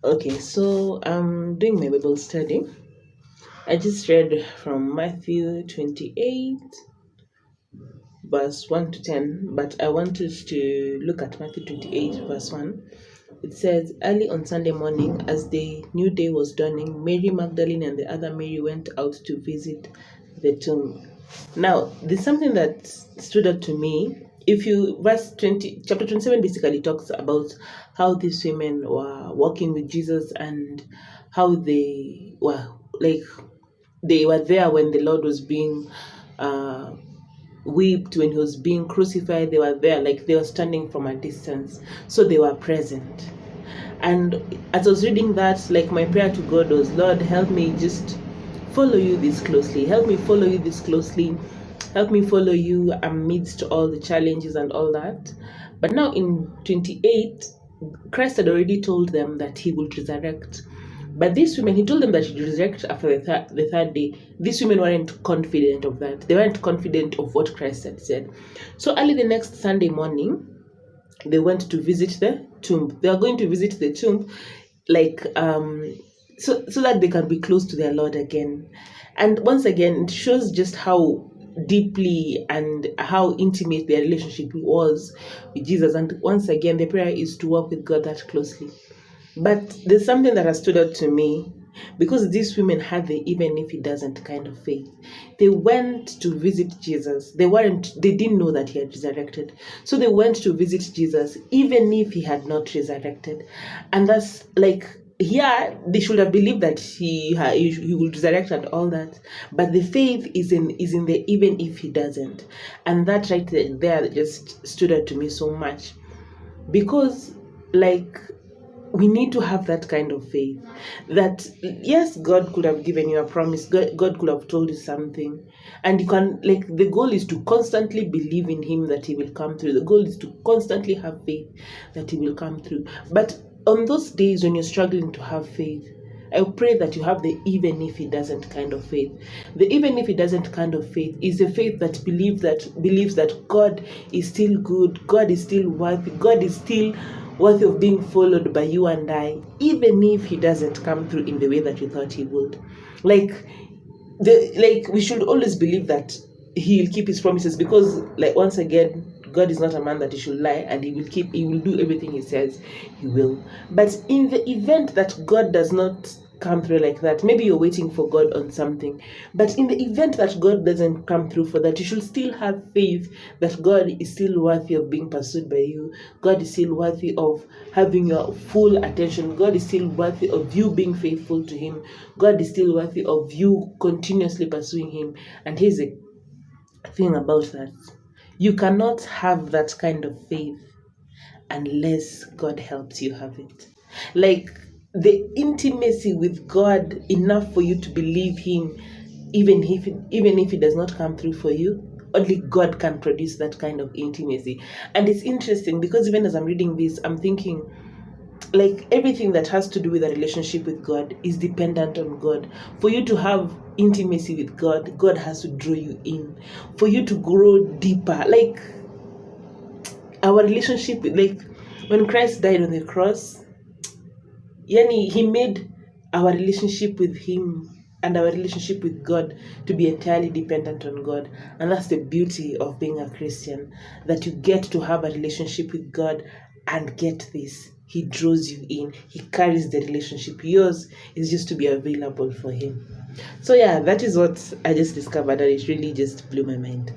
Okay, so I'm doing my Bible study. I just read from Matthew 28, verse 1 to 10, but I want us to look at Matthew 28, verse 1. It says, early on Sunday morning, as the new day was dawning, Mary Magdalene and the other Mary went out to visit the tomb. Now, there's something that stood out to me. If you, verse 20, chapter 27 basically talks about how these women were walking with Jesus and how they were like, they were there when the Lord was being uh, whipped, when he was being crucified. They were there, like they were standing from a distance, so they were present. And as I was reading that, like my prayer to God was, Lord, help me just follow you this closely. Help me follow you this closely. Help me follow you amidst all the challenges and all that. But now in 28, Christ had already told them that he would resurrect. But these women, he told them that he'd resurrect after the third day. These women weren't confident of that. They weren't confident of what Christ had said. So early the next Sunday morning, they went to visit the tomb. They are going to visit the tomb, like so that they can be close to their Lord again. And once again, it shows just how deeply and how intimate their relationship was with Jesus. And once again, the prayer is to walk with God that closely. But there's something that has stood out to me, because these women had the even if he doesn't kind of faith. They went to visit Jesus. They didn't know that he had resurrected. So they went to visit Jesus even if he had not resurrected. And that's like, yeah, they should have believed that he will resurrect and all that, but the faith is in the even if he doesn't. And that right there just stood out to me so much, because like, we need to have that kind of faith that yes, God could have given you a promise. God could have told you something, and you can, like, the goal is to constantly believe in him that he will come through. The goal is to constantly have faith that he will come through. But on those days when you're struggling to have faith, I pray that you have the even if he doesn't kind of faith. The even if he doesn't kind of faith is a faith that believes that God is still good, God is still worthy, God is still worthy of being followed by you and I, even if he doesn't come through in the way that we thought he would. Like we should always believe that he'll keep his promises, because like, once again, God is not a man that he should lie, and he will do everything he says he will. But in the event that God does not come through like that, maybe you're waiting for God on something, but in the event that God doesn't come through for that, you should still have faith that God is still worthy of being pursued by you. God is still worthy of having your full attention. God is still worthy of you being faithful to him. God is still worthy of you continuously pursuing him. And here's the thing about that: you cannot have that kind of faith unless God helps you have it. Like, the intimacy with God enough for you to believe him, even if he does not come through for you. Only God can produce that kind of intimacy. And it's interesting, because even as I'm reading this, I'm thinking, like, everything that has to do with a relationship with God is dependent on God. For you to have intimacy with God, God has to draw you in. For you to grow deeper, like, our relationship, like, when Christ died on the cross, yani, he made our relationship with him and our relationship with God to be entirely dependent on God. And that's the beauty of being a Christian, that you get to have a relationship with God, and get this, he draws you in, he carries the relationship. Yours is just to be available for him. So yeah, that is what I just discovered, and it really just blew my mind.